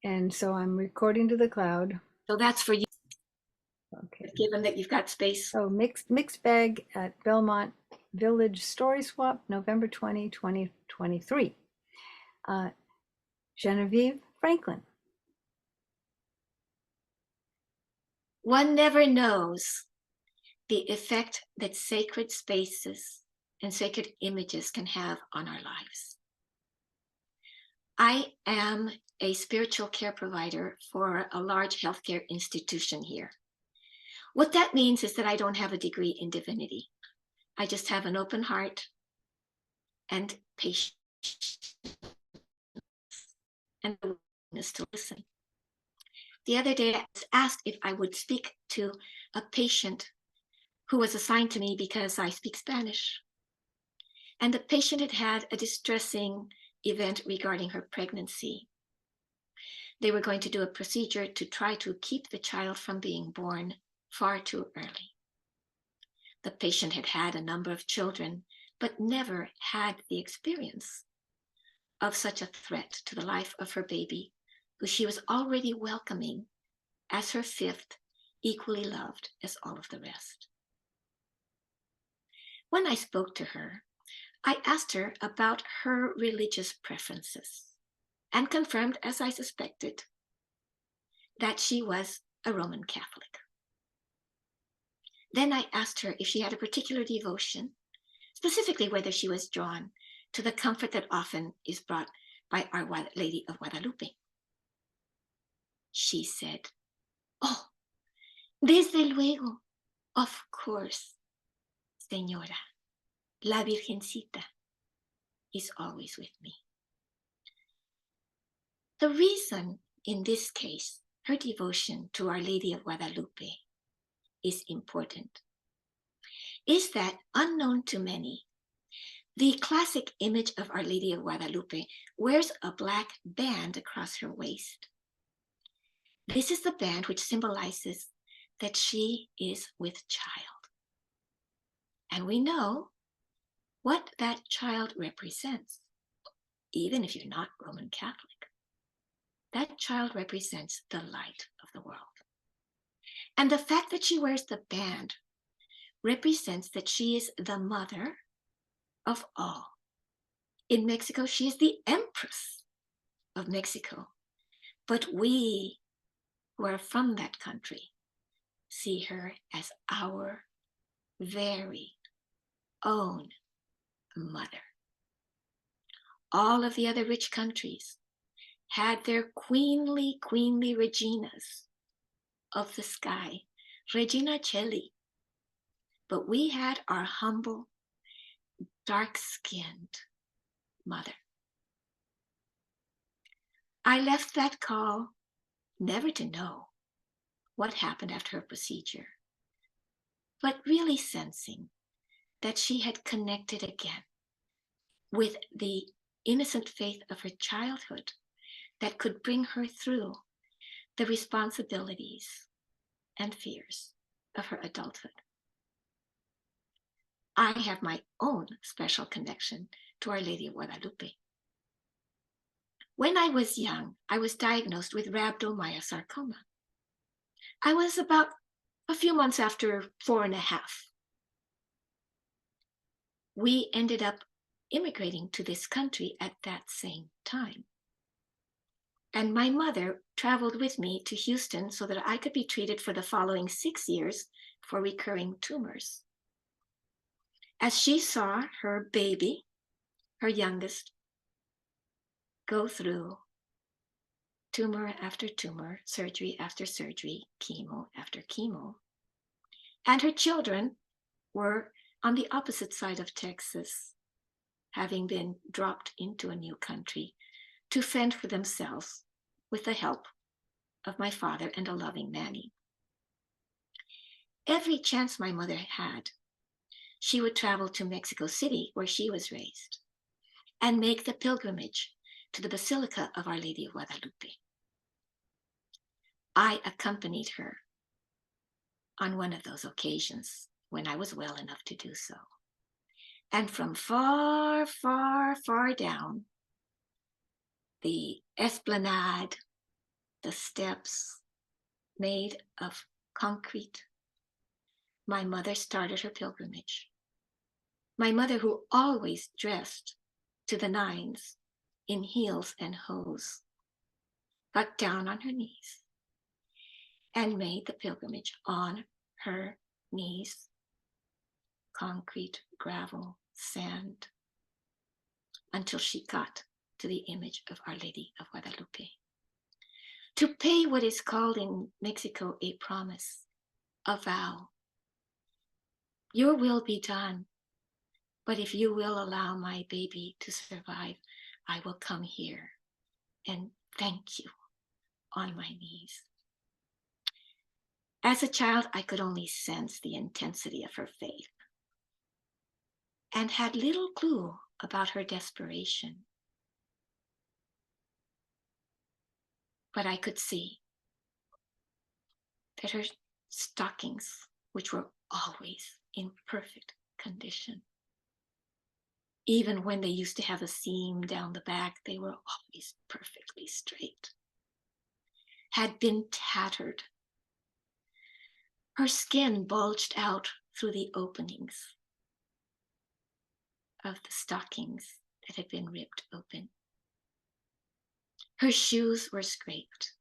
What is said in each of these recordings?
And so I'm recording to the cloud. So that's for you, Okay. given that you've got space. Oh, mixed bag at Belmont Village Story Swap, November 20, 2023. Genevieve Franklin. One never knows the effect that sacred spaces and sacred images can have on our lives. I am a spiritual care provider for a large healthcare institution here. What that means is that I don't have a degree in divinity. I just have an open heart and patience and a willingness to listen. The other day, I was asked if I would speak to a patient who was assigned to me because I speak Spanish. And the patient had had a distressing event regarding her pregnancy. They were going to do a procedure to try to keep the child from being born far too early. The patient had had a number of children, but never had the experience of such a threat to the life of her baby, who she was already welcoming as her fifth, equally loved as all of the rest. When I spoke to her, I asked her about her religious preferences and confirmed, as I suspected, that she was a Roman Catholic. Then I asked her if she had a particular devotion, specifically whether she was drawn to the comfort that often is brought by Our Lady of Guadalupe. She said, "Oh, desde luego, of course, señora, la Virgencita is always with me." The reason, in this case, her devotion to Our Lady of Guadalupe is important is that, unknown to many, the classic image of Our Lady of Guadalupe wears a black band across her waist. This is the band which symbolizes that she is with child. And we know what that child represents, even if you're not Roman Catholic. That child represents the light of the world. And the fact that she wears the band represents that she is the mother of all. In Mexico, she is the Empress of Mexico. But we, who are from that country, see her as our very own mother. All of the other rich countries had their queenly Reginas of the sky, Regina Coeli. But we had our humble, dark-skinned mother. I left that call never to know what happened after her procedure, but really sensing that she had connected again with the innocent faith of her childhood that could bring her through the responsibilities and fears of her adulthood. I have my own special connection to Our Lady of Guadalupe. When I was young, I was diagnosed with rhabdomyosarcoma. I was about a few months after 4.5. We ended up immigrating to this country at that same time. And my mother traveled with me to Houston so that I could be treated for the following 6 years for recurring tumors. As she saw her baby, her youngest, go through tumor after tumor, surgery after surgery, chemo after chemo, and her children were on the opposite side of Texas, having been dropped into a new country to fend for themselves with the help of my father and a loving nanny. Every chance my mother had, she would travel to Mexico City, where she was raised, and make the pilgrimage to the Basilica of Our Lady of Guadalupe. I accompanied her on one of those occasions when I was well enough to do so. And from far, far, far down the esplanade the steps made of concrete, my mother started her pilgrimage. My mother, who always dressed to the nines in heels and hose, got down on her knees and made the pilgrimage on her knees, concrete, gravel, sand, until she got to the image of Our Lady of Guadalupe, to pay what is called in Mexico a promise, a vow. Your will be done, but if you will allow my baby to survive, I will come here and thank you on my knees. As a child, I could only sense the intensity of her faith and had little clue about her desperation. But I could see that her stockings, which were always in perfect condition, even when they used to have a seam down the back, they were always perfectly straight, had been tattered. Her skin bulged out through the openings of the stockings that had been ripped open. Her shoes were scraped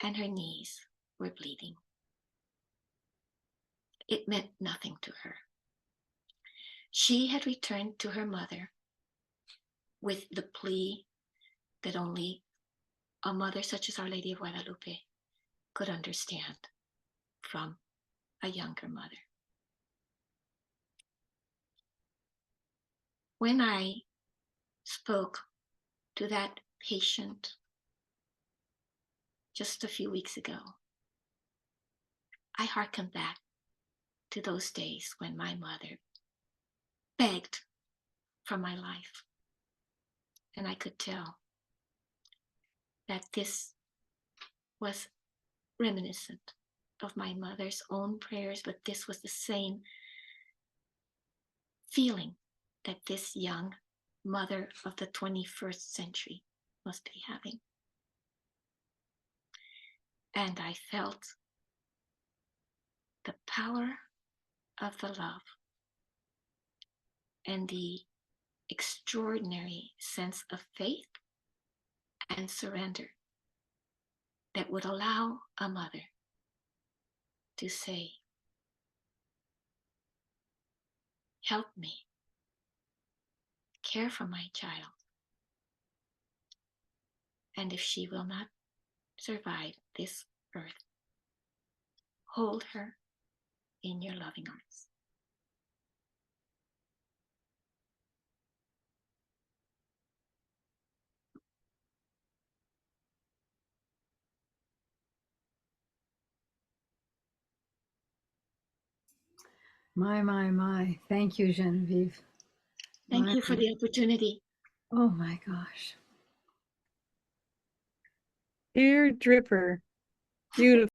and her knees were bleeding. It meant nothing to her. She had returned to her mother with the plea that only a mother such as Our Lady of Guadalupe could understand from a younger mother. When I spoke to that patient just a few weeks ago, I hearkened back to those days when my mother begged for my life. And I could tell that this was reminiscent of my mother's own prayers, but this was the same feeling that this young mother of the 21st century must be having. And I felt the power of the love and the extraordinary sense of faith and surrender that would allow a mother to say, help me care for my child. And if she will not survive this earth, hold her in your loving arms. My. Thank you, Genevieve. Thank you for the opportunity. Oh my gosh. Dear Dripper, beautiful.